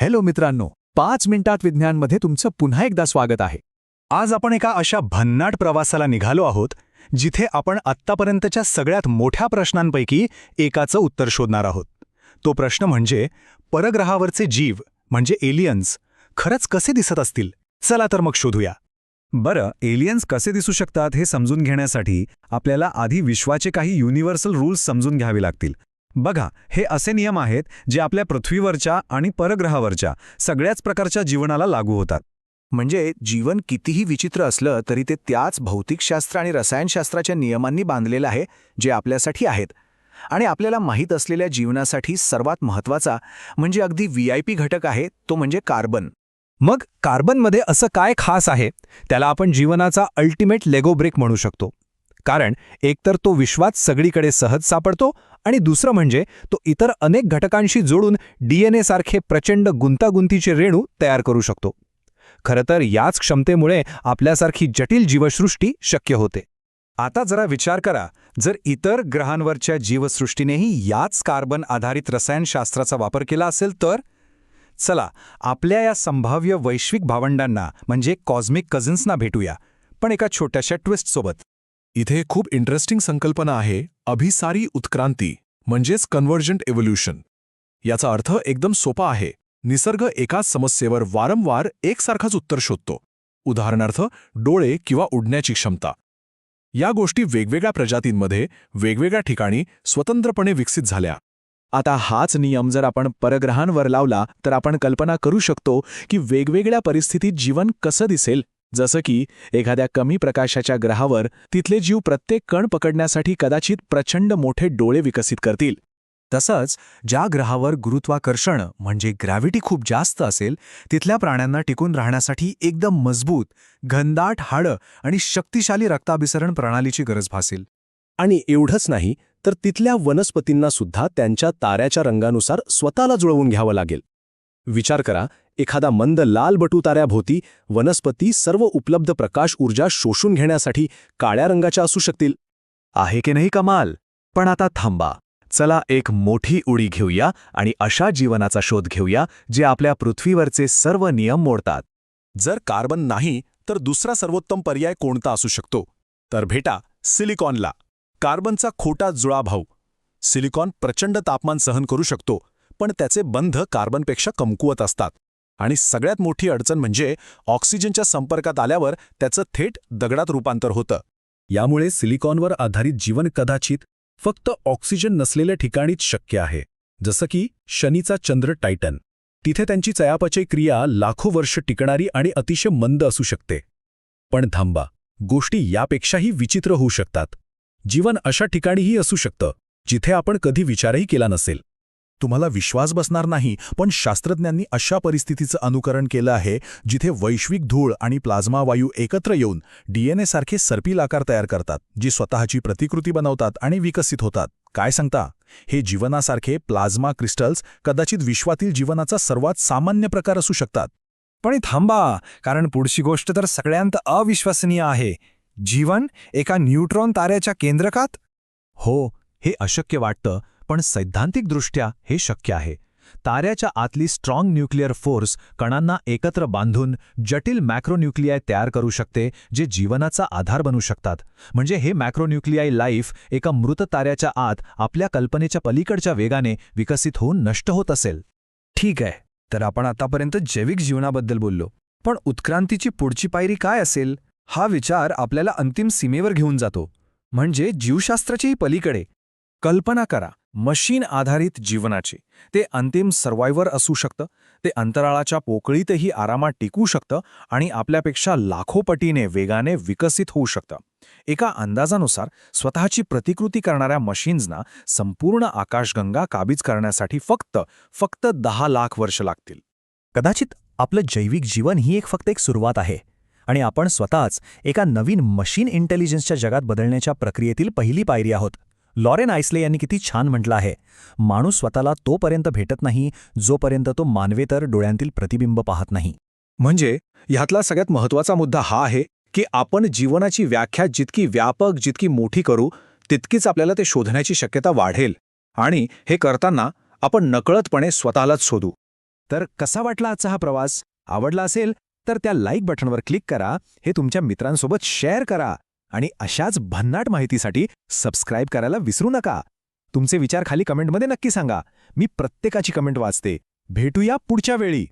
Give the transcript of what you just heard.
Hello मित्रांनो, 5 मिनिटात विज्ञानमध्ये तुमचं पुन्हा एकदा स्वागत आहे. आज आपण एका अशा भन्नाट प्रवासाला निघालो आहोत जिथे आपण आत्तापर्यंतच्या सगळ्यात मोठ्या प्रश्नांपैकी एकाचं उत्तर शोधणार आहोत. तो प्रश्न म्हणजे परग्रहावरचे जीव म्हणजे एलियन्स खरंच कसे दिसत असतील. चला तर मग शोधूया. बरं, एलियन्स कसे दिसू शकतात हे समजून घेण्यासाठी आपल्याला आधी विश्वाचे काही युनिव्हर्सल रूल्स समजून घ्यावे लागतील. बघा, हे असे नियम आहेत जे आपल्या पृथ्वीवरच्या आणि परग्रहावरच्या सगळ्याच प्रकारच्या जीवनाला लागू होतात. म्हणजे जीवन कितीही विचित्र असलं तरी ते त्याच भौतिकशास्त्र आणि रसायनशास्त्राच्या नियमांनी बांधलेलं आहे जे आपल्यासाठी आहेत. आणि आपल्याला माहीत असलेल्या जीवनासाठी सर्वात महत्त्वाचा म्हणजे अगदी VIP घटक आहे तो म्हणजे कार्बन. मग कार्बनमध्ये असं काय खास आहे? त्याला आपण जीवनाचा अल्टिमेट लेगो ब्रिक म्हणू शकतो. कारण एकतर तो विश्वात सगळीकडे सहज सापडतो आणि दुसरं म्हणजे तो इतर अनेक घटकांशी जोडून DNA सारखे प्रचंड गुंतागुंतीचे रेणू तयार करू शकतो. खरं तर याच क्षमतेमुळे आपल्यासारखी जटिल जीवसृष्टी शक्य होते. आता जरा विचार करा, जर इतर ग्रहांवरच्या जीवसृष्टीनेही याच कार्बन आधारित रसायनशास्त्राचा वापर केला असेल तर? चला, आपल्या या संभाव्य वैश्विक भावंडांना म्हणजे कॉस्मिक कझिन्सना भेटूया, पण एका छोट्याशा ट्विस्टसोबत. इथे खूप इंटरेस्टिंग संकल्पना आहे अभिसारी उत्क्रांती म्हणजेच कन्व्हर्जंट इव्होल्यूशन. याचा अर्थ एकदम सोपा आहे. निसर्ग एकाच समस्येवर वारंवार एकसारखाच उत्तर शोधतो. उदाहरणार्थ डोळे किंवा उडण्याची क्षमता. या गोष्टी वेगवेगळ्या प्रजातींमध्ये वेगवेगळ्या ठिकाणी स्वतंत्रपणे विकसित झाल्या. आता हाच नियम जर आपण परग्रहांवर लावला तर आपण कल्पना करू शकतो की वेगवेगळ्या परिस्थितीत जीवन कसं दिसेल. जसं की एखाद्या कमी प्रकाशाच्या ग्रहावर तिथले जीव प्रत्येक कण पकडण्यासाठी कदाचित प्रचंड मोठे डोळे विकसित करतील. तसंच ज्या ग्रहावर गुरुत्वाकर्षण म्हणजे ग्रॅव्हिटी खूप जास्त असेल तिथल्या प्राण्यांना टिकून राहण्यासाठी एकदम मजबूत, घनदाट हाडं आणि शक्तिशाली रक्ताभिसरण प्रणालीची गरज भासेल. आणि एवढंच नाही तर तिथल्या वनस्पतींना सुद्धा त्यांच्या ताऱ्याच्या रंगानुसार स्वतःला जुळवून घ्यावं लागेल. विचार करा, एखादा मंद लाल बटू ताऱ्याभोवती वनस्पती सर्व उपलब्ध प्रकाश ऊर्जा शोषून घेण्यासाठी काळ्या रंगाच्या असू शकतील. आहे की नाही कमाल? पण आता थांबा, चला एक मोठी उडी घेऊया आणि अशा जीवनाचा शोध घेऊया जे आपल्या पृथ्वीवरचे सर्व नियम मोडतात. जर कार्बन नाही तर दुसरा सर्वोत्तम पर्याय कोणता असू शकतो? तर भेटा सिलिकॉनला, कार्बनचा खोटा जुळा भाऊ. सिलिकॉन प्रचंड तापमान सहन करू शकतो, पण त्याचे बंध कार्बनपेक्षा कमकुवत असतात. आणि सगळ्यात मोठी अडचण म्हणजे ऑक्सिजनच्या संपर्कात आल्यावर त्याचं थेट दगडात रूपांतर होतं. यामुळे सिलिकॉनवर आधारित जीवन कदाचित फक्त ऑक्सिजन नसलेल्या ठिकाणीच शक्य आहे, जसं की शनीचा चंद्र टायटन. तिथे त्यांची चयापचय क्रिया लाखो वर्ष टिकणारी आणि अतिशय मंद असू शकते. पण थांबा, गोष्टी यापेक्षाही विचित्र होऊ शकतात. जीवन अशा ठिकाणीही असू शकतं जिथे आपण कधी विचारही केला नसेल. तुम्हाला विश्वास बसणार नाही, पण शास्त्रज्ञांनी अशा परिस्थितीचं अनुकरण केलं आहे जिथे वैश्विक धूळ आणि प्लाझ्मा वायू एकत्र येऊन DNA सारखे सर्पिल आकार तयार करतात, जी स्वतःची प्रतिकृती बनवतात आणि विकसित होतात. काय सांगता? हे जीवनासारखे प्लाझ्मा क्रिस्टल्स कदाचित विश्वातील जीवनाचा सर्वात सामान्य प्रकार असू शकतात. पण थांबा, कारण पुढची गोष्ट तर सगळ्यांत अविश्वसनीय आहे. जीवन एका न्यूट्रॉन ताऱ्याच्या केंद्रकात? हो, हे अशक्य वाटतं, पण सैद्धांतिकदृष्ट्या हे शक्य आहे. ताऱ्याच्या आतली स्ट्रॉंग न्यूक्लिअर फोर्स कणांना एकत्र बांधून जटिल मॅक्रोन्यूक्लियाय तयार करू शकते, जे जीवनाचा आधार बनू शकतात. म्हणजे हे मॅक्रोन्यूक्लियाय लाईफ एका मृत ताऱ्याच्या आत आपल्या कल्पनेच्या पलीकडच्या वेगाने विकसित होऊन नष्ट होत असेल. ठीक आहे, तर आपण आतापर्यंत जैविक जीवनाबद्दल बोललो, पण उत्क्रांतीची पुढची पायरी काय असेल? हा विचार आपल्याला अंतिम सीमेवर घेऊन जातो, म्हणजे जीवशास्त्राच्याही पलीकडे. कल्पना करा, मशीन आधारित जीवनाची. ते अंतिम सर्व्हायव्हर असू शकतं, ते अंतराळाच्या पोकळीतही आरामात टिकू शकतं आणि आपल्यापेक्षा लाखो पटीने वेगाने विकसित होऊ शकतं. एका अंदाजानुसार स्वतःची प्रतिकृती करणाऱ्या मशीन्सना संपूर्ण आकाशगंगा काबीज करण्यासाठी फक्त 10 लाख वर्ष लागतील. कदाचित आपलं जैविक जीवन ही फक्त एक सुरुवात आहे आणि आपण स्वतःच एका नवीन मशीन इंटेलिजन्सच्या जगात बदलण्याच्या प्रक्रियेतील पहिली पायरी आहोत. लॉरेन आइसले यांनी किती छान म्हटलं आहे, माणूस स्वतःला तोपर्यंत भेटत नाही जोपर्यंत तो मानवेतर डोळ्यांतील प्रतिबिंब पाहत नाही. म्हणजे ह्यातला सगळ्यात महत्त्वाचा मुद्दा हा आहे की आपण जीवनाची व्याख्या जितकी व्यापक, जितकी मोठी करू, तितकीच आपल्याला ते शोधण्याची शक्यता वाढेल. आणि हे करताना आपण नकळतपणे स्वतःलाच शोधू. तर कसा वाटला आजचा हा प्रवास? आवडला असेल तर त्या लाईक बटनवर क्लिक करा, हे तुमच्या मित्रांसोबत शेअर करा आणि अशाच भन्नाट माहितीसाठी सबस्क्राईब करायला विसरू नका. तुमचे विचार खाली कमेंटमध्ये नक्की सांगा. मी प्रत्येकाची कमेंट वाचते. भेटूया पुढच्या वेळी.